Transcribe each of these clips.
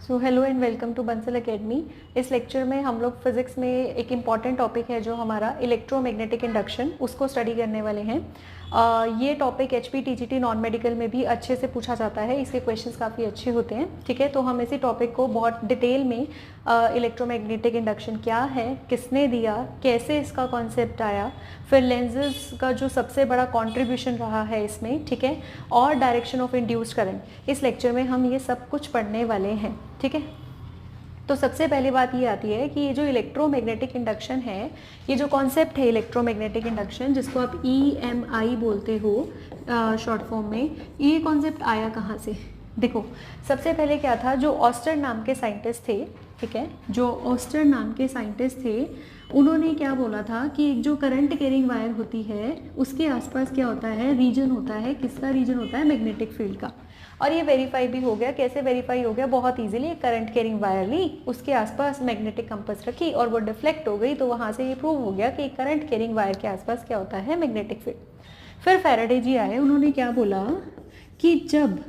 So hello and welcome to Bansal academy. इस lecture में हम लोग फिजिक्स में एक इम्पॉर्टेंट टॉपिक है जो हमारा इलेक्ट्रोमैग्नेटिक इंडक्शन, उसको स्टडी करने वाले हैं। ये topic HP TGT non medical में भी अच्छे से पूछा जाता है, इसके क्वेश्चंस काफ़ी अच्छे होते हैं। ठीक है, तो हम इसी टॉपिक को बहुत डिटेल में इलेक्ट्रोमैग्नेटिक इंडक्शन क्या है, किसने दिया, कैसे इसका कॉन्सेप्ट आया, फिर लेंसेज का जो सबसे बड़ा कंट्रीब्यूशन रहा है इसमें, ठीक है, और डायरेक्शन ऑफ इंड्यूस्ड करंट, इस लेक्चर में हम ये सब कुछ पढ़ने वाले हैं। ठीक है, तो सबसे पहले बात ये आती है कि ये जो इलेक्ट्रोमैग्नेटिक इंडक्शन है, ये जो कॉन्सेप्ट है इलेक्ट्रोमैग्नेटिक इंडक्शन, जिसको आप EMI बोलते हो शॉर्ट फॉर्म में, ये कॉन्सेप्ट आया कहाँ से? देखो, सबसे पहले क्या था, जो ऑस्टर नाम के साइंटिस्ट थे, ठीक है, जो ऑस्टर नाम के साइंटिस्ट थे, उन्होंने क्या बोला था कि एक जो करंट कैरिंग वायर होती है उसके आसपास क्या होता है, रीजन होता है, किसका रीजन होता है, मैग्नेटिक फील्ड का। और ये वेरीफाई भी हो गया। कैसे वेरीफाई हो गया? बहुत इजीली, करंट कैरिंग वायर ली, उसके आसपास मैग्नेटिक कंपास रखी और वो डिफ्लेक्ट हो गई, तो वहाँ से ये प्रूव हो गया कि करंट कैरिंग वायर के आसपास क्या होता है, मैग्नेटिक फील्ड। फिर फैराडे जी आए, उन्होंने क्या बोला कि जब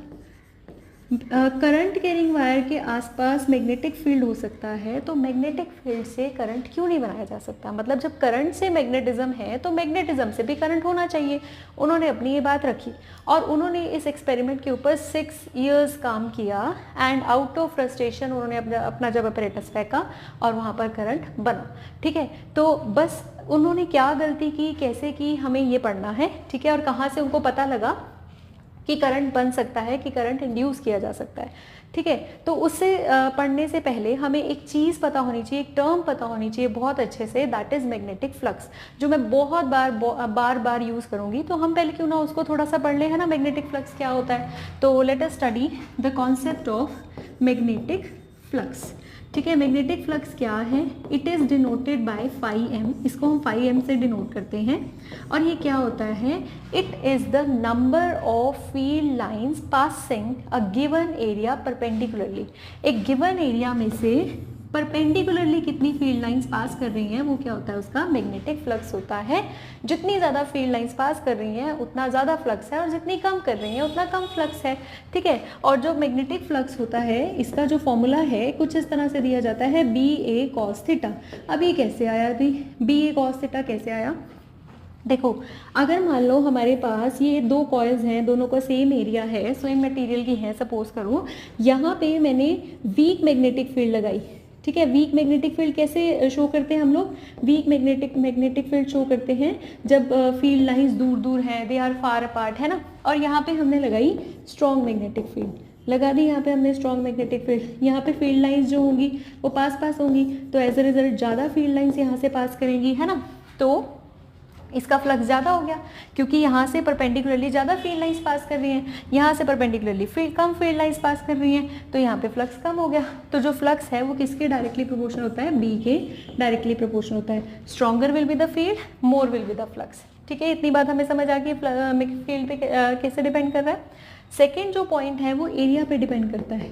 करंट कैरिंग वायर के आसपास मैग्नेटिक फील्ड हो सकता है तो मैग्नेटिक फील्ड से करंट क्यों नहीं बनाया जा सकता? मतलब जब करंट से मैग्नेटिज्म है तो मैग्नेटिज्म से भी करंट होना चाहिए। उन्होंने अपनी ये बात रखी और उन्होंने इस एक्सपेरिमेंट के ऊपर 6 इयर्स काम किया एंड आउट ऑफ फ्रस्ट्रेशन उन्होंने अपना जब अपरेटस फेंका और वहाँ पर करंट बना। ठीक है, तो बस उन्होंने क्या गलती की, कैसे की, हमें ये पढ़ना है। ठीक है, और कहाँ से उनको पता लगा कि करंट बन सकता है, कि करंट इंड्यूस किया जा सकता है। ठीक है, तो उससे पढ़ने से पहले हमें एक चीज़ पता होनी चाहिए, एक टर्म पता होनी चाहिए बहुत अच्छे से, दैट इज़ मैग्नेटिक फ्लक्स, जो मैं बहुत बार यूज़ करूँगी। तो हम पहले क्यों ना उसको थोड़ा सा पढ़ लें, है ना, मैग्नेटिक फ्लक्स क्या होता है। तो let us study the concept of magnetic flux. ठीक है, मैग्नेटिक फ्लक्स क्या है? It is denoted by φm, इसको हम φm से डिनोट करते हैं। और ये क्या होता है? It is the number of field lines passing a given area perpendicularly. एक गिवन एरिया में से परपेंडिकुलरली कितनी फील्ड लाइंस पास कर रही हैं, वो क्या होता है, उसका मैग्नेटिक फ्लक्स होता है। जितनी ज़्यादा फील्ड लाइंस पास कर रही हैं उतना ज़्यादा फ्लक्स है, और जितनी कम कर रही हैं उतना कम फ्लक्स है। ठीक है, और जो मैग्नेटिक फ्लक्स होता है, इसका जो फॉर्मूला है कुछ इस तरह से दिया जाता है, BA cos थीटा। अब ये कैसे आया? अभी BA cos थीटा कैसे आया? देखो, अगर मान लो हमारे पास ये 2 कॉइल्स हैं, दोनों का सेम एरिया है, सेम मटेरियल की है, सपोज करूँ यहाँ पे मैंने वीक मैग्नेटिक फील्ड लगाई। ठीक है, वीक मैग्नेटिक फील्ड कैसे शो करते हैं हम लोग? वीक मैग्नेटिक फील्ड शो करते हैं जब फील्ड लाइंस दूर दूर हैं, दे आर फार अपार्ट, है ना। और यहाँ पे हमने लगाई स्ट्रॉन्ग मैग्नेटिक फील्ड, लगा दी यहाँ पे हमने स्ट्रॉन्ग मैग्नेटिक फील्ड। यहाँ पे फील्ड लाइंस जो होंगी वो पास होंगी, तो एज अ रिजल्ट ज़्यादा फील्ड लाइंस यहाँ से पास करेंगी, है ना। तो इसका फ्लक्स ज़्यादा हो गया, क्योंकि यहाँ से परपेंडिकुलरली ज़्यादा फील्ड लाइंस पास कर रही हैं, यहाँ से परपेंडिकुलरली कम फील्ड लाइंस पास कर रही हैं, तो यहाँ पे फ्लक्स कम हो गया। तो जो फ्लक्स है वो किसके डायरेक्टली प्रोपोर्शनल होता है? B के डायरेक्टली प्रोपोर्शनल होता है। Stronger will be the field, more will be the flux. ठीक है, इतनी बात हमें समझ आ गई फील्ड पे कैसे डिपेंड कर रहा है। सेकेंड जो पॉइंट है वो एरिया पे डिपेंड करता है।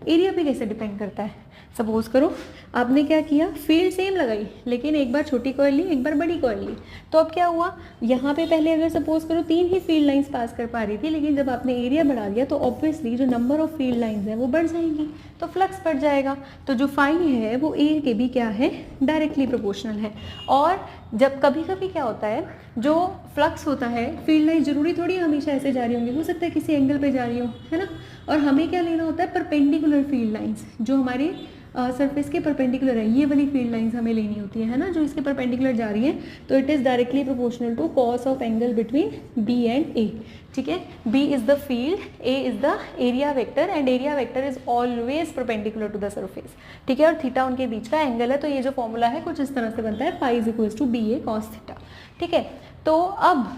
एरिया पे कैसे डिपेंड करता है? सपोज करो आपने क्या किया, फील्ड सेम लगाई, लेकिन एक बार छोटी कॉइल ली, एक बार बड़ी कॉइल ली, तो अब क्या हुआ, यहाँ पे पहले अगर सपोज करो 3 ही फील्ड लाइंस पास कर पा रही थी, लेकिन जब आपने एरिया बढ़ा दिया तो ऑब्वियसली जो नंबर ऑफ फील्ड लाइंस है वो बढ़ जाएंगी, तो फ्लक्स बढ़ जाएगा। तो जो फाई है वो A के भी क्या है, डायरेक्टली प्रोपोर्शनल है। और जब कभी कभी क्या होता है, जो फ्लक्स होता है, फील्ड लाइन जरूरी थोड़ी हमेशा ऐसे जा रही होंगी, हो सकता है किसी एंगल पे जा रही हो, है ना। और हमें क्या लेना होता है, परपेंडिकुलर फील्ड लाइंस, जो हमारे सरफेस के परपेंडिकुलर है, ये वाली फील्ड लाइंस हमें लेनी होती है ना, जो इसके परपेंडिकुलर जा रही हैं। तो it is directly proportional to cos of angle between B and A। ठीक है, B is the field, A is the area vector, and area vector is always perpendicular to the surface. ठीक है, और theta उनके बीच का angle है। तो ये जो फॉर्मूला है कुछ इस तरह से बनता है, phi is equals to BA cos theta. ठीक है, तो अब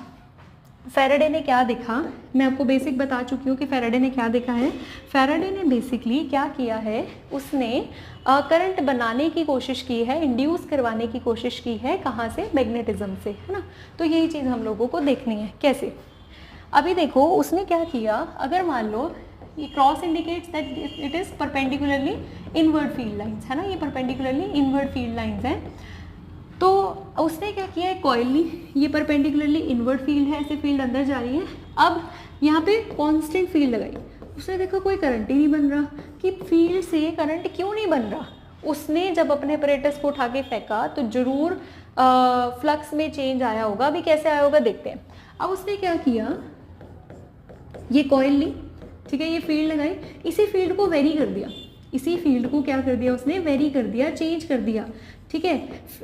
फैराडे ने क्या देखा, मैं आपको बेसिक बता चुकी हूँ कि फैराडे ने क्या देखा है। फैराडे ने बेसिकली क्या किया है, उसने करंट बनाने की कोशिश की है, इंड्यूस करवाने की कोशिश की है, कहाँ से? मैग्नेटिज्म से, है ना। तो यही चीज़ हम लोगों को देखनी है। कैसे? अभी देखो उसने क्या किया, अगर मान लो ये cross indicates that it is perpendicularly inward field lines, है ना, ये परपेंडिकुलरली इनवर्ड फील्ड लाइंस हैं। तो उसने क्या किया, एक कॉइल ली, ये परपेंडिकुलरली इनवर्ड फील्ड है, ऐसे फील्ड अंदर जा रही है। अब यहाँ पे कांस्टेंट फील्ड लगाई, उसने देखा कोई करंट ही नहीं बन रहा, कि फील्ड से करंट क्यों नहीं बन रहा। उसने जब अपने अपरेटस को उठा के फेंका तो जरूर फ्लक्स में चेंज आया होगा। अभी कैसे आया होगा देखते हैं। अब उसने क्या किया, ये कॉइल ली, ठीक है, ये फील्ड लगाई, इसी फील्ड को वेरी कर दिया, इसी फील्ड को क्या कर दिया उसने, वेरी कर दिया, चेंज कर दिया, ठीक है।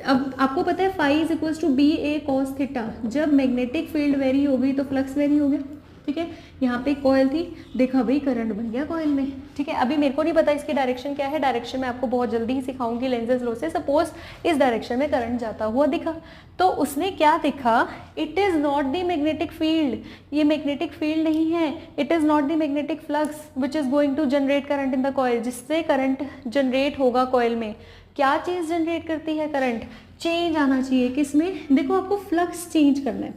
अब आपको पता है phi is equals to B A cos theta, जब मैग्नेटिक फील्ड वेरी हो गई तो फ्लक्स वेरी हो गया, ठीक है। यहाँ पे कॉइल थी, देखा भाई करंट बन गया कॉइल में, ठीक है। अभी मेरे को नहीं पता इसकी डायरेक्शन क्या है, डायरेक्शन मैं आपको बहुत जल्दी ही सिखाऊंगी लेंजेस लॉ से। सपोज इस डायरेक्शन में करंट जाता हुआ दिखा, तो उसने क्या देखा, it is not the magnetic field, ये मैग्नेटिक फील्ड नहीं है, it is not the magnetic flux which is going to generate current in the coil, जिससे करंट जनरेट होगा कॉइल में। क्या चीज जनरेट करती है करंट, चेंज आना चाहिए किसमें, देखो आपको फ्लक्स चेंज करना है,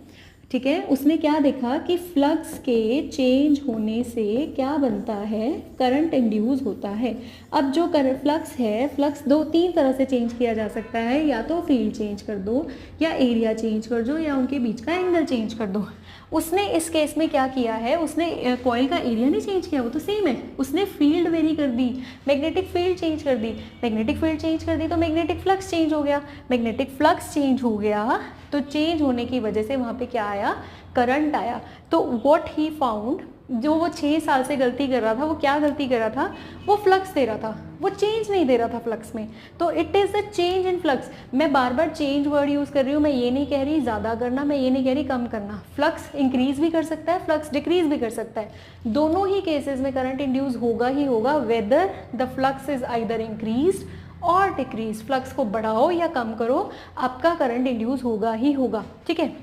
ठीक है। उसने क्या देखा कि फ्लक्स के चेंज होने से क्या बनता है, करंट इंड्यूस होता है। अब जो फ्लक्स है, फ्लक्स दो तीन तरह से चेंज किया जा सकता है, या तो फील्ड चेंज कर दो, या एरिया चेंज कर दो, या उनके बीच का एंगल चेंज कर दो। उसने इस केस में क्या किया है, उसने कॉइल का एरिया नहीं चेंज किया, वो तो सेम है, उसने फील्ड वेरी कर दी, मैग्नेटिक फील्ड चेंज कर दी, मैग्नेटिक फील्ड चेंज कर दी तो मैग्नेटिक फ्लक्स चेंज हो गया, मैग्नेटिक फ्लक्स चेंज हो गया तो चेंज होने की वजह से वहाँ पे क्या आया, करंट आया। तो व्हाट ही फाउंड, जो वो 6 साल से गलती कर रहा था, वो क्या गलती कर रहा था, वो फ्लक्स दे रहा था, वो चेंज नहीं दे रहा था फ्लक्स में। तो it is a change in flux. मैं बार बार चेंज वर्ड यूज़ कर रही हूँ, मैं ये नहीं कह रही ज़्यादा करना, मैं ये नहीं कह रही कम करना। फ्लक्स इंक्रीज भी कर सकता है, फ्लक्स डिक्रीज भी कर सकता है, दोनों ही केसेस में करंट इंड्यूस होगा ही होगा, whether the flux is either increase और डिक्रीज। फ्लक्स को बढ़ाओ या कम करो, आपका करंट इंड्यूस होगा ही होगा, ठीक है।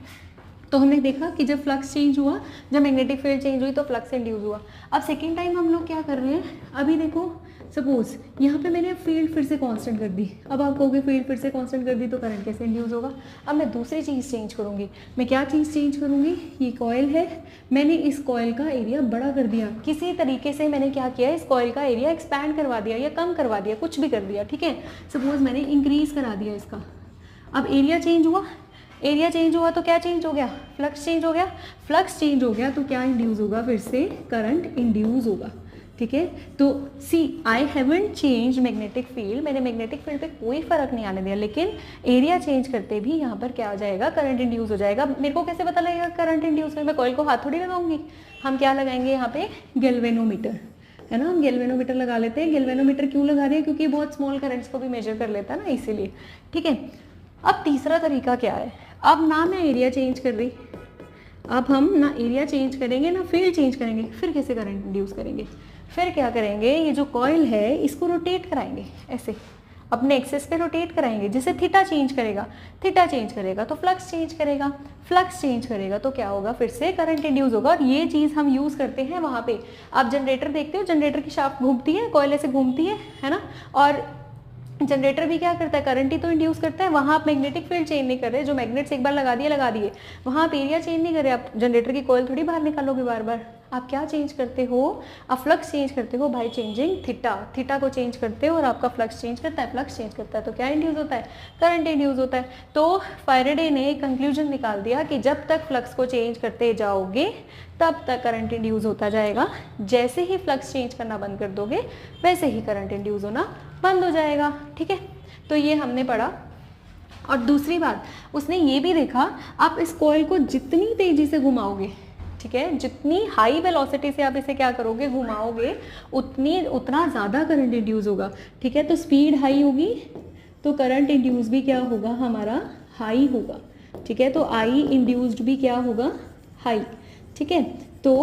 तो हमने देखा कि जब फ्लक्स चेंज हुआ, जब मैग्नेटिक फील्ड चेंज हुई तो फ्लक्स इंड्यूस हुआ। अब सेकेंड टाइम हम लोग क्या कर रहे हैं, अभी देखो सपोज यहाँ पे मैंने फील्ड फिर से कांस्टेंट कर दी। अब आप कहोगे फील्ड फिर से कांस्टेंट कर दी तो करंट कैसे इंड्यूस होगा। अब मैं दूसरी चीज़ चेंज करूँगी। मैं क्या चीज़ चेंज करूँगी, ये कॉइल है, मैंने इस कॉइल का एरिया बड़ा कर दिया, किसी तरीके से मैंने क्या किया, इस कॉइल का एरिया एक्सपैंड करवा दिया या कम करवा दिया, कुछ भी कर दिया, ठीक है। सपोज मैंने इंक्रीज करा दिया इसका। अब एरिया चेंज हुआ, एरिया चेंज हुआ तो क्या चेंज हो गया, फ्लक्स चेंज हो गया। फ्लक्स चेंज हो गया तो क्या इंड्यूस होगा, फिर से करंट इंड्यूस होगा, ठीक है। तो see I haven't change magnetic field, मैंने मैग्नेटिक फील्ड पे कोई फर्क नहीं आने दिया, लेकिन एरिया चेंज करते भी यहाँ पर क्या हो जाएगा, करंट इंड्यूस हो जाएगा। मेरे को कैसे पता लगेगा करंट इंड्यूस है, मैं कॉइल को हाथ थोड़ी लगाऊंगी। हम क्या लगाएंगे यहाँ पे, गैल्वेनोमीटर, है ना, हम गैल्वेनोमीटर लगा लेते हैं। गैल्वेनोमीटर क्यों लगा रहे हैं, क्योंकि बहुत स्मॉल करंट्स को भी मेजर कर लेता है ना, इसीलिए, ठीक है। अब तीसरा तरीका क्या है, अब ना मैं एरिया चेंज कर रही, अब हम ना एरिया चेंज करेंगे ना फील्ड चेंज करेंगे, फिर कैसे करंट इंड्यूस करेंगे। फिर क्या करेंगे, ये जो कॉइल है इसको रोटेट कराएंगे, ऐसे अपने एक्सेस पे रोटेट कराएंगे, जिससे थीटा चेंज करेगा, थीटा चेंज करेगा तो फ्लक्स चेंज करेगा, फ्लक्स चेंज करेगा तो क्या होगा, फिर से करंट इंड्यूस होगा। और ये चीज़ हम यूज़ करते हैं वहाँ पे, आप जनरेटर देखते हो, जनरेटर की शाफ्ट घूमती है, कॉइल ऐसे घूमती है ना, और जनरेटर भी क्या करता है, करंट ही तो इंड्यूस करता है। वहाँ आप मैग्नेटिक फील्ड चेंज नहीं कर रहे, जो मैग्नेट्स एक बार लगा दिए, वहाँ आप एरिया चेंज नहीं कर रहे, आप जनरेटर की कॉइल थोड़ी बाहर निकालोगे बार बार। आप क्या चेंज करते हो, आप फ्लक्स चेंज करते हो बाय चेंजिंग थीटा, थीटा को चेंज करते हो और आपका फ्लक्स चेंज करता है, फ्लक्स चेंज करता है तो क्या इंड्यूस होता है, करंट इंड्यूस होता है। तो फैराडे ने कंक्लूजन निकाल दिया कि जब तक फ्लक्स को चेंज करते जाओगे तब तक करंट इंड्यूस होता जाएगा, जैसे ही फ्लक्स चेंज करना बंद कर दोगे वैसे ही करंट इंड्यूस होना बंद हो जाएगा, ठीक है। तो ये हमने पढ़ा। और दूसरी बात उसने ये भी देखा, आप इस कॉइल को जितनी तेजी से घुमाओगे, ठीक है, जितनी हाई वेलोसिटी से आप इसे क्या करोगे, घुमाओगे, उतना ज़्यादा करंट इंड्यूस होगा, ठीक है। तो स्पीड हाई होगी तो करंट इंड्यूस भी क्या होगा, हमारा हाई होगा, ठीक है। तो आई इंड्यूस्ड भी क्या होगा, हाई, ठीक है। तो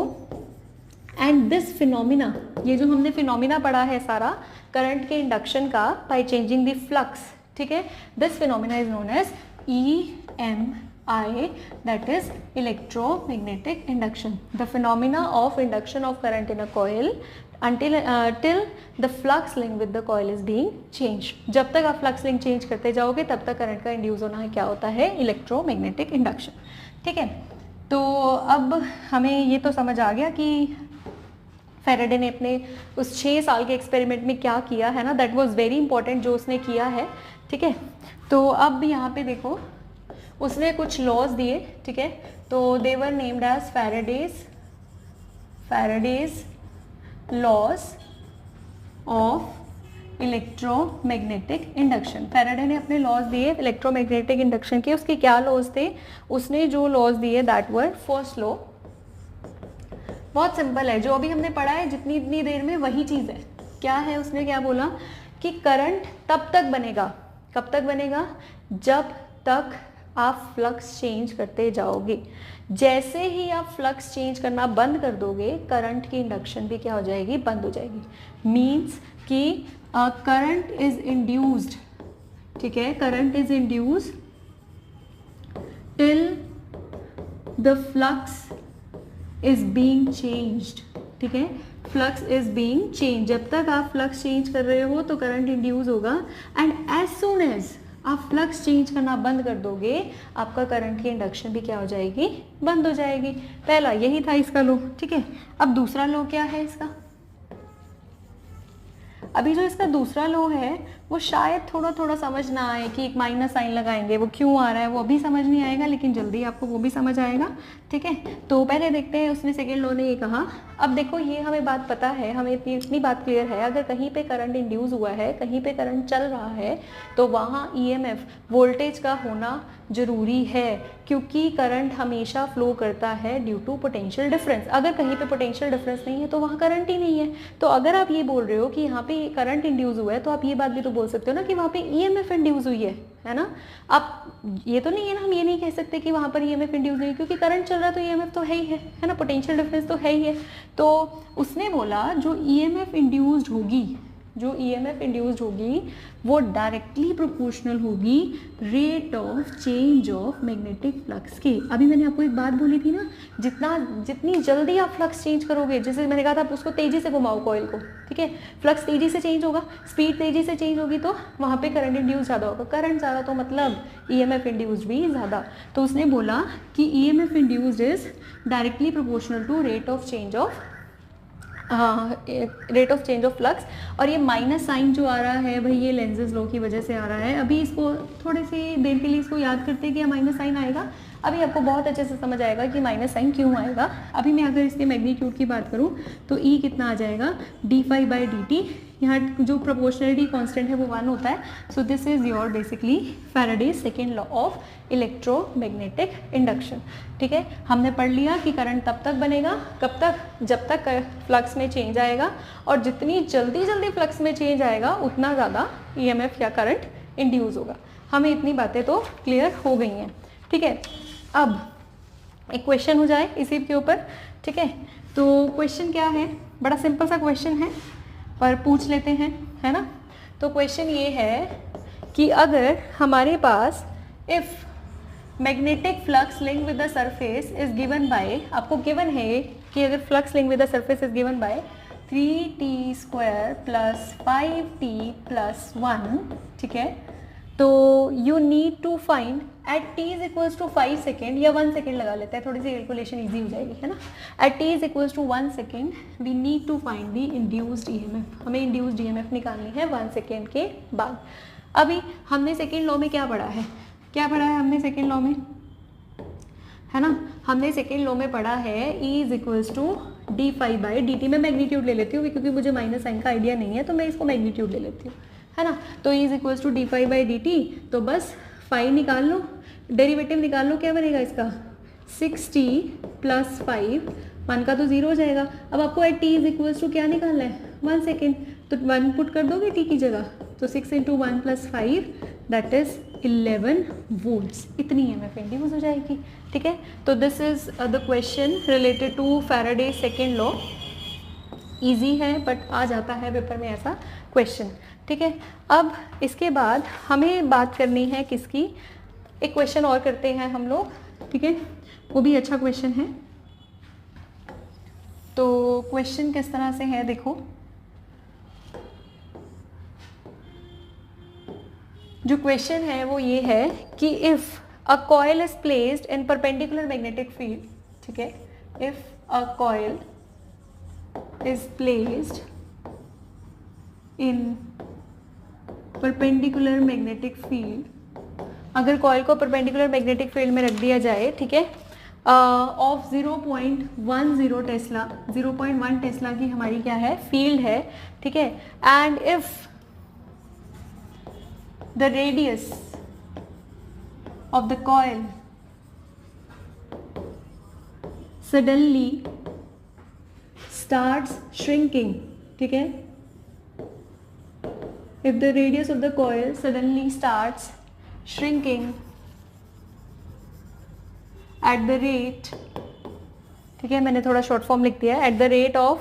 एंड दिस फिनोमिना, ये जो हमने फिनोमिना पढ़ा है सारा करंट के इंडक्शन का बाय चेंजिंग द फ्लक्स, ठीक है, this phenomena is known as EMI, that is electromagnetic induction, the phenomena of induction of current in a coil until till the flux link with the coil is being changed। जब तक आप flux link change करते जाओगे तब तक current का induce होना है, क्या होता है, इलेक्ट्रोमैग्नेटिक इंडक्शन, ठीक है। तो अब हमें ये तो समझ आ गया कि फैराडे ने अपने उस 6 साल के एक्सपेरिमेंट में क्या किया है ना, दैट वाज वेरी इंपॉर्टेंट जो उसने किया है, ठीक है। तो अब यहाँ पे देखो उसने कुछ लॉज दिए, ठीक है, तो they were named as Faraday's laws of electromagnetic induction. Faraday ने अपने लॉज दिए इलेक्ट्रोमैग्नेटिक इंडक्शन के। उसके क्या लॉज थे? उसने जो लॉज दिए दैट वर फर्स्ट लॉ, बहुत सिंपल है, जो अभी हमने पढ़ा है जितनी इतनी देर में वही चीज़ है। क्या है? उसने क्या बोला कि करंट तब तक बनेगा, कब तक बनेगा? जब तक आप फ्लक्स चेंज करते जाओगे। जैसे ही आप फ्लक्स चेंज करना बंद कर दोगे, करंट की इंडक्शन भी क्या हो जाएगी? बंद हो जाएगी। मीन्स कि करंट इज इंड्यूस्ड, ठीक है, current is induced till the flux is being changed, ठीक है, फ्लक्स इज बीइंग चेंज। जब तक आप फ्लक्स चेंज कर रहे हो तो करंट इंड्यूस होगा, एंड एज सून एज आप फ्लक्स चेंज करना बंद कर दोगे, आपका करंट की इंडक्शन भी क्या हो जाएगी? बंद हो जाएगी। पहला यही था इसका लॉ, ठीक है। अब दूसरा लॉ क्या है इसका? अभी जो इसका दूसरा लॉ है वो शायद थोड़ा थोड़ा समझ ना आए कि एक माइनस साइन लगाएंगे वो क्यों आ रहा है, वो अभी समझ नहीं आएगा, लेकिन जल्दी आपको वो भी समझ आएगा, ठीक है। तो पहले देखते हैं उसने सेकेंड लॉ ने ये कहा। अब देखो ये हमें बात पता है, हमें इतनी बात क्लियर है, अगर कहीं पे करंट इंड्यूस हुआ है, कहीं पे करंट चल रहा है, तो वहाँ ईएमएफ वोल्टेज का होना जरूरी है, क्योंकि करंट हमेशा फ्लो करता है ड्यू टू पोटेंशियल डिफरेंस। अगर कहीं पे पोटेंशियल डिफरेंस नहीं है तो वहाँ करंट ही नहीं है। तो अगर आप ये बोल रहे हो कि यहाँ पे करंट इंड्यूस हुआ है, तो आप ये बात भी तो बोल सकते हो ना कि वहाँ पे ईएमएफ इंड्यूस हुई है ना। आप ये तो नहीं है ना, हम ये नहीं कह सकते कि वहाँ पर ईएमएफ इंड्यूस हुई, क्योंकि करंट चल रहा है तो ईएमएफ तो है ही है ना, पोटेंशियल डिफरेंस तो है ही है। तो उसने बोला जो ईएमएफ इंड्यूस्ड होगी, जो ईएमएफ इंड्यूस्ड होगी वो डायरेक्टली प्रोपोर्शनल होगी rate of change of magnetic flux के। अभी मैंने आपको एक बात बोली थी ना, जितनी जल्दी आप फ्लक्स चेंज करोगे, जैसे मैंने कहा था आप उसको तेजी से घुमाओ कॉइल को, ठीक है, फ्लक्स तेजी से चेंज होगा, स्पीड तेजी से चेंज होगी, तो वहाँ पे करंट इंड्यूस ज़्यादा होगा। करंट ज़्यादा तो मतलब ईएमएफ इंड्यूस्ड भी ज़्यादा। तो उसने बोला कि EMF induced is directly proportional to rate of change of flux. और ये माइनस साइन जो आ रहा है भाई, ये लेंजेस लॉ की वजह से आ रहा है। अभी इसको थोड़ी सी देर के लिए इसको याद करते हैं कि माइनस साइन आएगा, अभी आपको बहुत अच्छे से समझ आएगा कि माइनस साइन क्यों आएगा। अभी मैं अगर इसके मैग्नीट्यूड की बात करूं तो ई कितना आ जाएगा? d∅/dt। यहाँ जो प्रोपोर्शनलिटी कांस्टेंट है वो 1 होता है। So this is your basically Faraday's second law of electromagnetic induction, ठीक है। हमने पढ़ लिया कि करंट तब तक बनेगा, कब तक? जब तक फ्लक्स में चेंज आएगा, और जितनी जल्दी फ्लक्स में चेंज आएगा उतना ज़्यादा ईएमएफ या करंट इंड्यूस होगा। हमें इतनी बातें तो क्लियर हो गई हैं, ठीक है। अब एक क्वेश्चन हो जाए इसी के ऊपर, ठीक है। तो क्वेश्चन क्या है? बड़ा सिंपल सा क्वेश्चन है पर पूछ लेते हैं, है ना। तो क्वेश्चन ये है कि अगर हमारे पास if magnetic flux link with the surface is given by, आपको गिवन है कि अगर flux link with the surface is given by 3t² + 5t + 1, ठीक है, तो you need to find at t = 5 second या 1 सेकेंड लगा लेते हैं, थोड़ी सी कैलकुलेशन ईजी हो जाएगी, है ना। At t = 1 second we need to find the induced EMF. हमें इंड्यूस्ड ईएमएफ निकालनी है 1 सेकेंड के बाद। अभी हमने सेकेंड लॉ में क्या पढ़ा है? क्या पढ़ा है हमने सेकेंड लॉ में, है ना। हमने सेकेंड लॉ में पढ़ा है E = d∅/dt। मैं मैग्नीट्यूड ले लेती हूँ क्योंकि मुझे माइनस साइन का आइडिया नहीं है, तो मैं इसको मैग्नीट्यूड ले लेती हूँ, है ना। तो E = d∅/dt, तो बस फाई निकाल लो, डेरिवेटिव निकाल लो, क्या बनेगा इसका? 6t + 5, 1 का तो 0 हो जाएगा। अब आपको एट t = क्या निकालना है? 1 सेकेंड, तो 1 पुट कर दोगे t की जगह, तो 6 × 1 + 5 दैट इज 11 वोल्ट्स। इतनी ईएमएफ इंड्यूस हो जाएगी, ठीक है। तो this is the question related to Faraday second law. Easy है बट आ जाता है पेपर में ऐसा क्वेश्चन, ठीक है। अब इसके बाद हमें बात करनी है किसकी? एक क्वेश्चन और करते हैं हम लोग, ठीक है, वो भी अच्छा क्वेश्चन है। तो क्वेश्चन किस तरह से है देखो, जो क्वेश्चन है वो ये है कि if a coil is placed in perpendicular magnetic field, ठीक है, if a coil is placed in perpendicular magnetic field, अगर कॉइल को परपेंडिकुलर मैग्नेटिक फील्ड में रख दिया जाए, ठीक है, ऑफ 0.10 टेस्ला, 0.1 टेस्ला की हमारी क्या है, फील्ड है, ठीक है। And if the radius of the coil suddenly starts shrinking, ठीक है, if the radius of the coil suddenly starts shrinking at the rate, ठीक है, मैंने थोड़ा शॉर्ट फॉर्म लिख दिया है, at the rate of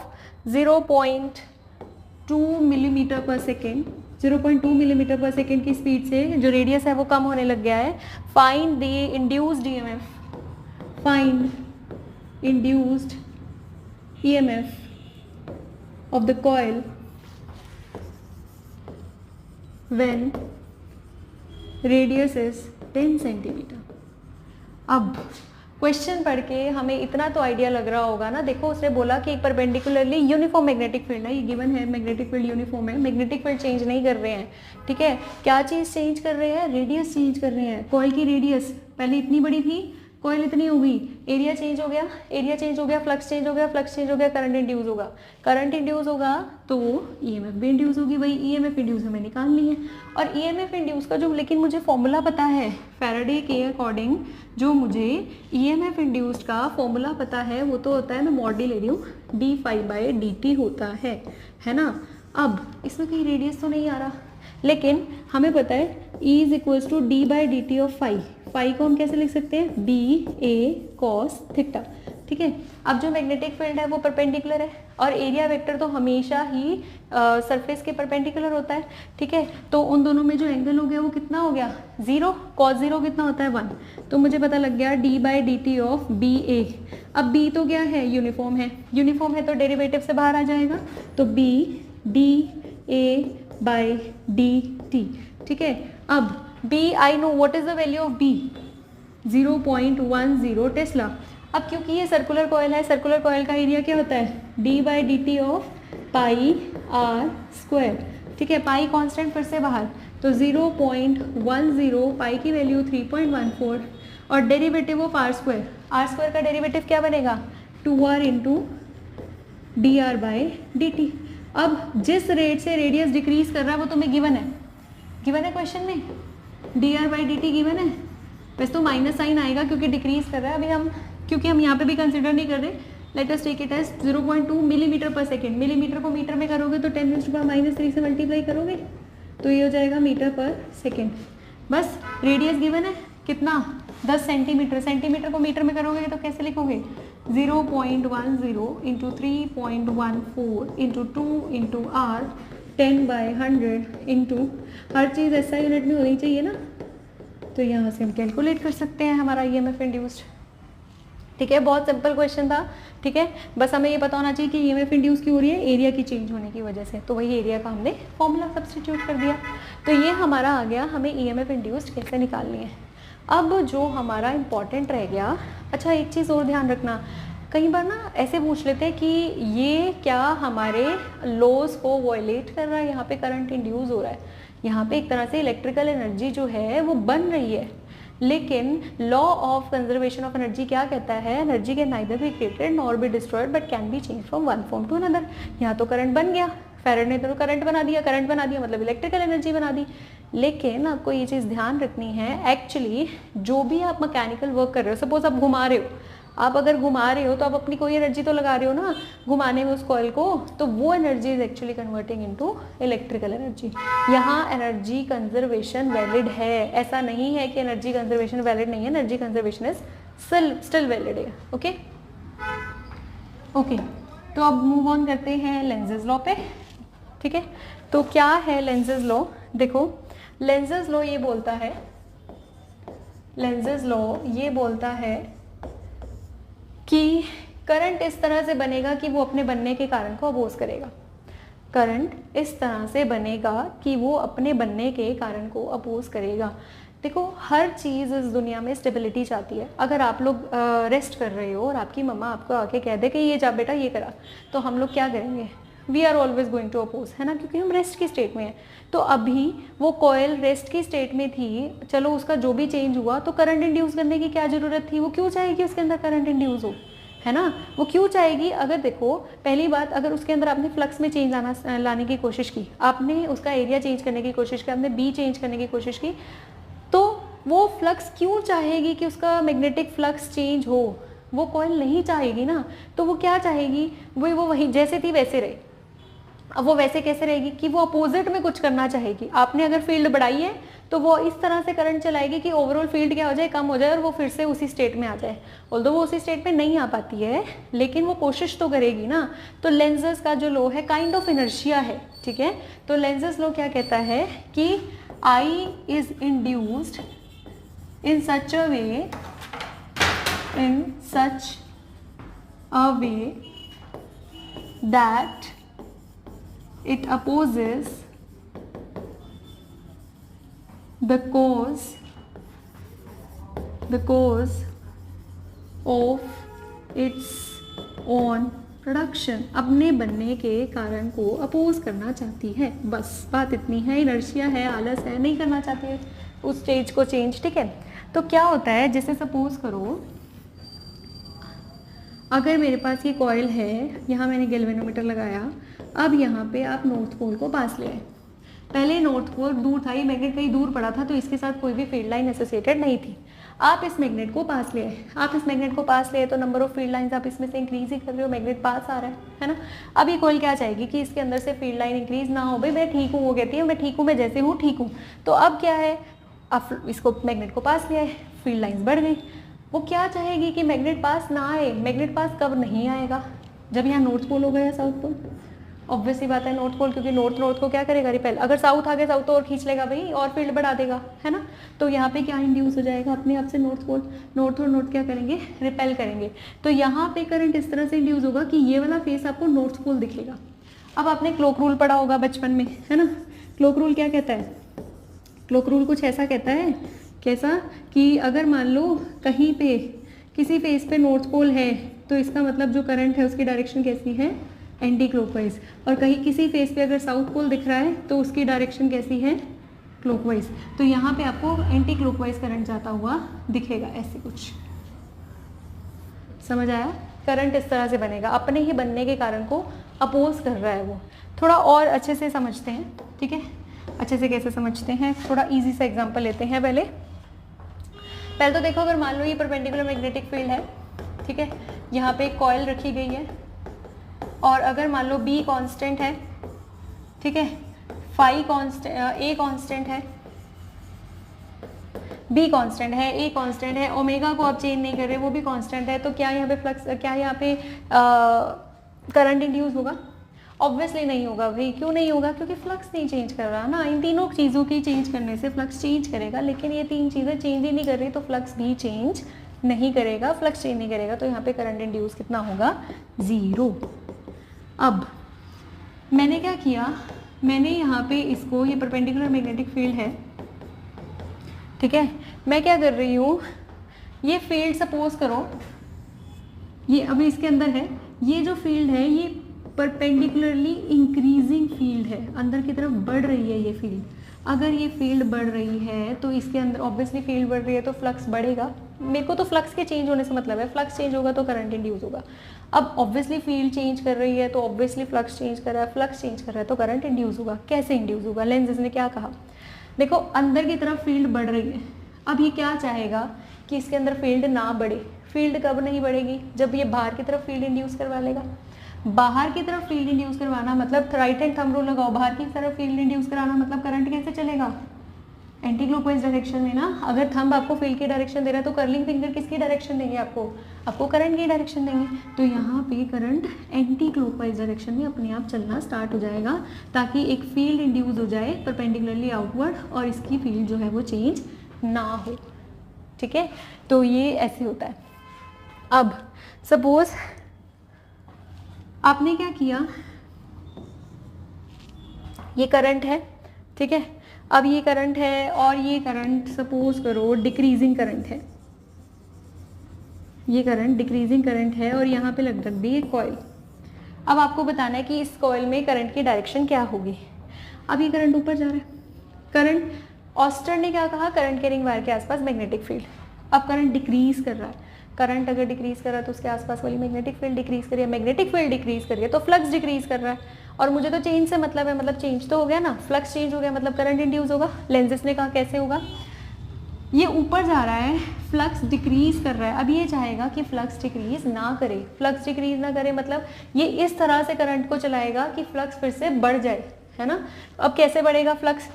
0.2 millimetre पर सेकेंड, 0.2 मिलीमीटर पर सेकेंड की स्पीड से जो रेडियस है वो कम होने लग गया है, find the induced EMF, find induced EMF of the coil when radius is 10 centimetre. अब क्वेश्चन पढ़ के हमें इतना तो आइडिया लग रहा होगा ना, देखो उसने बोला कि एक परपेंडिकुलरली यूनिफॉर्म मैग्नेटिक फील्ड है, ये गिवन है, मैग्नेटिक फील्ड यूनिफॉर्म है, मैग्नेटिक फील्ड चेंज नहीं कर रहे हैं, ठीक है, क्या चीज़ चेंज कर रहे हैं, रेडियस चेंज कर रहे हैं। कॉइल की रेडियस पहले इतनी बड़ी थी, कॉइल इतनी हो गई, एरिया चेंज हो गया, एरिया चेंज हो गया, फ्लक्स चेंज हो गया, फ्लक्स चेंज हो गया, करंट इंड्यूस होगा, करंट इंड्यूस होगा तो ईएमएफ भी इंड्यूस होगी, वही ईएमएफ इंड्यूस हमें निकालनी है। और ईएमएफ इंड्यूस का जो लेकिन मुझे फॉर्मूला पता है, फैराडे के अकॉर्डिंग जो मुझे ईएमएफ इंड्यूस्ड का फॉर्मूला पता है वो तो होता है, मैं मॉडल ले रही हूँ, d∅dt होता है ना। अब इसमें कहीं रेडियस तो नहीं आ रहा, लेकिन हमें पता है E is equals to d/dt of phi, phi को हम कैसे लिख सकते हैं, BA cos थीटा, ठीक है। अब जो मैग्नेटिक फील्ड है वो परपेंडिकुलर है और एरिया वेक्टर तो हमेशा ही सरफेस के परपेंडिकुलर होता है, ठीक है, तो उन दोनों में जो एंगल हो गया वो कितना हो गया, 0, cos 0 कितना होता है 1, तो मुझे पता लग गया d/dt ऑफ BA। अब B तो क्या है, यूनिफॉर्म है, यूनिफॉर्म है तो डेरिवेटिव से बाहर आ जाएगा, तो B dA/dt, ठीक है। अब B I know what is the value of B, 0.10 Tesla. अब क्योंकि ये सर्कुलर कॉइल है, सर्कुलर कॉइल का एरिया क्या होता है, d/dt of pi r square, ठीक है, पाई कांस्टेंट फिर से बाहर, तो 0.10, पाई की वैल्यू 3.14 और डेरिवेटिव ऑफ r स्क्वायर का डेरिवेटिव क्या बनेगा, 2r इंटू dr/dt। अब जिस रेट से रेडियस डिक्रीज कर रहा है वो तुम्हें गिवन है क्वेश्चन में, dr/dt गिवन है, वैसे तो माइनस साइन आएगा क्योंकि डिक्रीज कर रहा है, अभी हम क्योंकि हम यहाँ पे भी कंसिडर नहीं कर रहे, let us take it as 0.2 millimetre पर सेकेंड, मिलीमीटर को मीटर में करोगे तो 10⁻³ से मल्टीप्लाई करोगे तो ये हो जाएगा मीटर पर सेकेंड, बस रेडियस गिवन है कितना, 10 सेंटीमीटर, सेंटीमीटर को मीटर में करोगे तो कैसे लिखोगे, 0.10 into 3.14 into 2 into r 10/100 into, हर चीज़ ऐसा यूनिट में होनी चाहिए ना, तो यहाँ से हम कैलकुलेट कर सकते हैं हमारा ईएमएफ इंड्यूस्ड, ठीक है, बहुत सिंपल क्वेश्चन था, ठीक है, बस हमें ये पता होना चाहिए कि ईएमएफ इंड्यूस क्यों हो रही है, एरिया की चेंज होने की वजह से, तो वही एरिया का हमने फॉर्मूला सब्स्टिट्यूट कर दिया, तो ये हमारा आ गया, हमें ईएमएफ इंड्यूस्ड कैसे निकालनी है। अब जो हमारा इम्पॉर्टेंट रह गया, अच्छा एक चीज़ और ध्यान रखना, कई बार ना ऐसे पूछ लेते हैं कि ये क्या हमारे लॉज को वॉयलेट कर रहा है, यहाँ पे करंट इंड्यूस हो रहा है, यहाँ पे एक तरह से इलेक्ट्रिकल एनर्जी जो है वो बन रही है, लेकिन law of conservation of energy क्या कहता है, energy can neither be created nor be destroyed but can be change from one form to another. यहाँ तो करंट बन गया, फैराडे ने तो करंट बना दिया, करंट बना दिया मतलब इलेक्ट्रिकल एनर्जी बना दी, लेकिन आपको ये चीज़ ध्यान रखनी है, एक्चुअली जो भी आप मैकेनिकल वर्क कर रहे हो, सपोज आप घुमा रहे हो, आप अगर घुमा रहे हो तो आप अपनी कोई एनर्जी तो लगा रहे हो ना घुमाने में उस कॉइल को, तो वो energy is actually converting into electrical energy. यहाँ एनर्जी कंजर्वेशन वैलिड है, ऐसा नहीं है कि एनर्जी कंजर्वेशन वैलिड नहीं है, energy conservation is still valid है। ओके ओके, तो अब मूव ऑन करते हैं लेंजेस लॉ पे, ठीक है। तो क्या है लेंजेस लॉ, देखो लेंजेस लॉ ये बोलता है, लेंजेस लॉ ये बोलता है कि करंट इस तरह से बनेगा कि वो अपने बनने के कारण को अपोज करेगा, करंट इस तरह से बनेगा कि वो अपने बनने के कारण को अपोज करेगा। देखो हर चीज़ इस दुनिया में स्टेबिलिटी चाहती है, अगर आप लोग रेस्ट कर रहे हो और आपकी मम्मा आपको आके कह दे कि ये जा बेटा ये करा, तो हम लोग क्या करेंगे, we are always going to oppose, है ना, क्योंकि हम रेस्ट की स्टेट में हैं। तो अभी वो कॉयल रेस्ट की स्टेट में थी, चलो उसका जो भी चेंज हुआ तो करंट इंड्यूस करने की क्या जरूरत थी, वो क्यों चाहेगी उसके अंदर करंट इंड्यूस हो, है ना, वो क्यों चाहेगी। अगर देखो पहली बात, अगर उसके अंदर आपने फ्लक्स में चेंज लाने की कोशिश की, आपने उसका एरिया चेंज करने की कोशिश की, आपने बी चेंज करने की कोशिश की, तो वो फ्लक्स क्यों चाहेगी कि उसका मैग्नेटिक फ्लक्स चेंज हो, वो कॉइल नहीं चाहेगी ना। तो वो क्या चाहेगी, वो वही जैसे थी वैसे रहे। अब वो वैसे कैसे रहेगी कि वो अपोजिट में कुछ करना चाहेगी। आपने अगर फील्ड बढ़ाई है तो वो इस तरह से करंट चलाएगी कि ओवरऑल फील्ड क्या हो जाए, कम हो जाए और वो फिर से उसी स्टेट में आ जाए। ऑल्दो वो उसी स्टेट में नहीं आ पाती है, लेकिन वो कोशिश तो करेगी ना। तो लेंजेस का जो लॉ है काइंड ऑफ इनर्शिया है, ठीक है। तो लेंजेस लॉ क्या कहता है कि I is induced in such a way that it opposes the cause of its own production, अपने बनने के कारण को अपोज करना चाहती है। बस बात इतनी है, इनर्शिया है, आलस है, नहीं करना चाहती है उस स्टेज को चेंज, ठीक है। तो क्या होता है, जैसे सपोज करो अगर मेरे पास ये कॉइल है, यहाँ मैंने गैल्वेनोमीटर लगाया, अब यहाँ पे आप नॉर्थ पोल को पास ले आए। पहले नॉर्थ पोल दूर था, ये मैग्नेट कहीं दूर पड़ा था, तो इसके साथ कोई भी फील्ड लाइन एसोसिएटेड नहीं थी। आप इस मैग्नेट को पास ले आए, तो नंबर ऑफ फील्ड लाइंस आप इसमें से इंक्रीज ही कर रहे हो, मैग्नेट पास आ रहा है ना। अब ये कॉइल क्या चाहेगी कि इसके अंदर से फील्ड लाइन इंक्रीज ना हो, भाई मैं ठीक हूँ, वो कहती है मैं ठीक हूँ, मैं जैसे हूँ ठीक हूँ। तो अब क्या है, आप इसको मैग्नेट को पास ले आए, फील्ड लाइन्स बढ़ गई। वो क्या चाहेगी कि मैग्नेट पास ना आए। मैग्नेट पास कब नहीं आएगा, जब यहाँ नॉर्थ पोल होगा या साउथ पोल। ऑब्वियसली बात है नॉर्थ पोल, क्योंकि नॉर्थ को क्या करेगा, रिपेल। अगर साउथ आ गया, साउथ तो और खींच लेगा भाई, और फील्ड बढ़ा देगा, है ना। तो यहाँ पे क्या इंड्यूस हो जाएगा अपने आप से, नॉर्थ पोल। नॉर्थ और नॉर्थ क्या करेंगे, रिपेल करेंगे। तो यहाँ पे करंट इस तरह से इंड्यूस होगा कि ये वाला फेस आपको नॉर्थ पोल दिखेगा। अब आपने क्लॉक रूल पढ़ा होगा बचपन में, है ना। क्लॉक रूल क्या कहता है, क्लॉक रूल कुछ ऐसा कहता है, कैसा कि अगर मान लो कहीं पे किसी फेस पे नॉर्थ पोल है, तो इसका मतलब जो करंट है उसकी डायरेक्शन कैसी है, एंटी क्लॉकवाइज। और कहीं किसी फेस पे अगर साउथ पोल दिख रहा है तो उसकी डायरेक्शन कैसी है, क्लॉकवाइज। तो यहाँ पे आपको एंटी क्लॉकवाइज करंट जाता हुआ दिखेगा, ऐसे कुछ। समझ आया, करंट इस तरह से बनेगा, अपने ही बनने के कारण को अपोज कर रहा है वो। थोड़ा और अच्छे से समझते हैं, ठीक है। अच्छे से कैसे समझते हैं, थोड़ा इजी सा एग्जांपल लेते हैं। पहले तो देखो, अगर मान लो ये परपेंडिकुलर मैग्नेटिक फील्ड है, ठीक है, यहाँ पे एक कॉइल रखी गई है, और अगर मान लो बी कांस्टेंट है, ठीक है, फाई कांस्टेंट, ए कांस्टेंट है, बी कांस्टेंट है, ए कांस्टेंट है, ओमेगा को आप चेंज नहीं कर रहे, वो भी कांस्टेंट है, तो क्या यहाँ पे फ्लक्स, क्या यहाँ पे करंट इंड्यूस होगा? ऑब्वियसली नहीं होगा भाई। क्यों नहीं होगा? क्योंकि फ्लक्स नहीं चेंज कर रहा ना। इन तीनों चीज़ों की चेंज करने से फ्लक्स चेंज करेगा, लेकिन ये तीन चीज़ें चेंज ही नहीं कर रही, तो फ्लक्स भी चेंज नहीं करेगा। फ्लक्स चेंज नहीं करेगा तो यहाँ पे करंट इंड्यूस कितना होगा? 0। अब मैंने क्या किया, मैंने यहाँ पे इसको, ये परपेंडिकुलर मैग्नेटिक फील्ड है, ठीक है, मैं क्या कर रही हूँ, ये फील्ड सपोज करो ये अभी इसके अंदर है, ये जो फील्ड है ये परपेंडिकुलरली इंक्रीजिंग फील्ड है, अंदर की तरफ बढ़ रही है ये फील्ड। अगर ये फील्ड बढ़ रही है तो इसके अंदर ऑब्वियसली फील्ड बढ़ रही है तो फ्लक्स बढ़ेगा। मेरे को तो फ्लक्स के चेंज होने से मतलब है, फ्लक्स चेंज होगा तो करंट इंड्यूस होगा। अब ऑब्वियसली फील्ड चेंज कर रही है तो ऑब्वियसली फ्लक्स चेंज कर रहा है, फ्लक्स चेंज कर रहा है तो करंट इंड्यूस होगा। कैसे इंड्यूस होगा? लेंजेस ने क्या कहा, देखो अंदर की तरफ फील्ड बढ़ रही है, अब ये क्या चाहेगा कि इसके अंदर फील्ड ना बढ़े। फील्ड कब नहीं बढ़ेगी? जब ये बाहर की तरफ फील्ड इंड्यूस करवा लेगा। बाहर की तरफ फील्ड इंड्यूस करवाना मतलब राइट हैंड थंब रूल लगाओ, बाहर की तरफ फील्ड इंड्यूस कराना मतलब करंट कैसे चलेगा? एंटी क्लॉकवाइज डायरेक्शन में ना। अगर थंब आपको फील्ड की डायरेक्शन दे रहा है तो कर्लिंग फिंगर किसकी डायरेक्शन देंगे? आपको करंट की डायरेक्शन देंगे। तो यहाँ पे करंट एंटी क्लॉकवाइज डायरेक्शन में अपने आप चलना स्टार्ट हो जाएगा, ताकि एक फील्ड इंड्यूस हो जाए परपेंडिकुलरली आउटवर्ड और इसकी फील्ड जो है वो चेंज ना हो। ठीक है, तो ये ऐसे होता है। अब सपोज आपने क्या किया, ये करंट है, ठीक है, अब ये करंट है और ये करंट सपोज करो डिक्रीजिंग करंट है, ये करंट डिक्रीजिंग करंट है और यहाँ पे लग दी एक कॉइल। अब आपको बताना है कि इस कॉइल में करंट की डायरेक्शन क्या होगी। अब ये करंट ऊपर जा रहा है, करंट ऑस्टर ने क्या कहा, करंट कैरिंग वायर के आसपास मैग्नेटिक फील्ड। अब करंट डिक्रीज कर रहा है, करंट अगर डिक्रीज कर रहा है तो उसके आसपास वाली मैग्नेटिक फील्ड डिक्रीज करिए, मैग्नेटिक फील्ड डिक्रीज करिए तो फ्लक्स डिक्रीज कर रहा है। और मुझे तो चेंज से मतलब है, मतलब चेंज तो हो गया ना, फ्लक्स चेंज हो गया मतलब करंट इंड्यूस होगा। लेंजेस ने कहा कैसे होगा, ये ऊपर जा रहा है, फ्लक्स डिक्रीज कर रहा है। अब ये चाहेगा कि फ्लक्स डिक्रीज ना करे, फ्लक्स डिक्रीज ना करे मतलब ये इस तरह से करंट को चलाएगा कि फ्लक्स फिर से बढ़ जाए, है ना। अब कैसे बढ़ेगा फ्लक्स,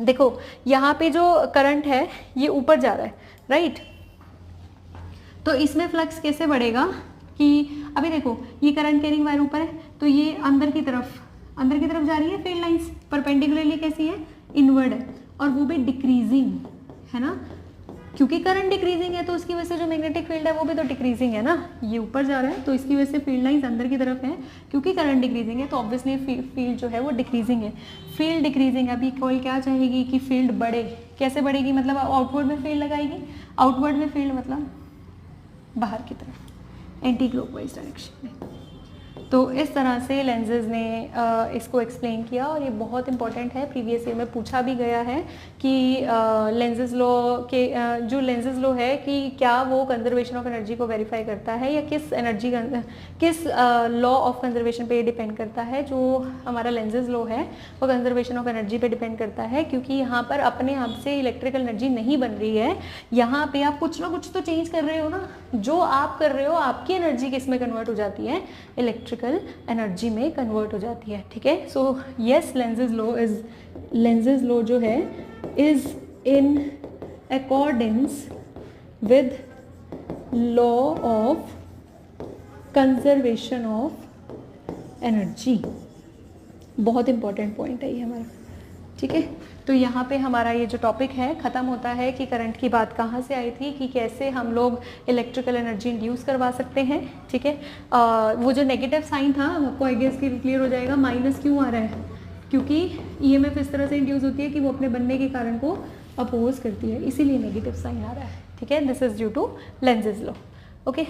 देखो यहाँ पे जो करंट है ये ऊपर जा रहा है, राइट, तो इसमें फ्लक्स कैसे बढ़ेगा कि अभी देखो ये करंट कैरिंग वायर ऊपर है तो ये अंदर की तरफ जा रही है, फील्ड लाइंस परपेंडिकुलरली कैसी है, इनवर्ड है, और वो भी डिक्रीजिंग है ना, क्योंकि करंट डिक्रीजिंग है तो उसकी वजह से जो मैग्नेटिक फील्ड है वो भी तो डिक्रीजिंग है ना, ये ऊपर जा रहा है तो इसकी वजह से फील्ड लाइंस अंदर की तरफ है, क्योंकि करंट डिक्रीजिंग है तो ऑब्वियसली फील्ड जो है वो डिक्रीजिंग है। फील्ड डिक्रीजिंग, अभी कॉइल क्या चाहेगी कि फील्ड बढ़े, कैसे बढ़ेगी, मतलब आउटवर्ड में फील्ड लगाएगी, आउटवर्ड में फील्ड मतलब बाहर की तरफ, एंटी क्लॉकवाइज डायरेक्शन में। तो इस तरह से लेंसेज ने इसको एक्सप्लेन किया और ये बहुत इंपॉर्टेंट है, प्रीवियस ईयर में पूछा भी गया है कि लेंसेज लॉ के जो लेंसेज लॉ है कि क्या वो कंजर्वेशन ऑफ एनर्जी को वेरीफाई करता है या किस लॉ ऑफ कंजर्वेशन पे डिपेंड करता है। जो हमारा लेंसेज लॉ है वो कंजर्वेशन ऑफ एनर्जी पे डिपेंड करता है, क्योंकि यहाँ पर अपने आप से इलेक्ट्रिकल एनर्जी नहीं बन रही है, यहाँ पे आप कुछ ना कुछ तो चेंज कर रहे हो ना, जो आप कर रहे हो आपकी एनर्जी किस में कन्वर्ट हो जाती है, इलेक्ट्रिकल एनर्जी में कन्वर्ट हो जाती है, ठीक है। सो यस, लेंसेज लॉ जो है is in accordance with law of conservation of energy. बहुत इंपॉर्टेंट पॉइंट है ये हमारा, ठीक है। तो यहाँ पे हमारा ये जो टॉपिक है ख़त्म होता है कि करंट की बात कहाँ से आई थी, कि कैसे हम लोग इलेक्ट्रिकल एनर्जी इंड्यूस करवा सकते हैं, ठीक है। वो जो नेगेटिव साइन था आपको आई गेस क्लियर हो जाएगा, माइनस क्यों आ रहा है, क्योंकि ईएमएफ इस तरह से इंड्यूस होती है कि वो अपने बनने के कारण को अपोज करती है, इसीलिए नेगेटिव साइन आ रहा है, ठीक है। This is due to lenses law, okay.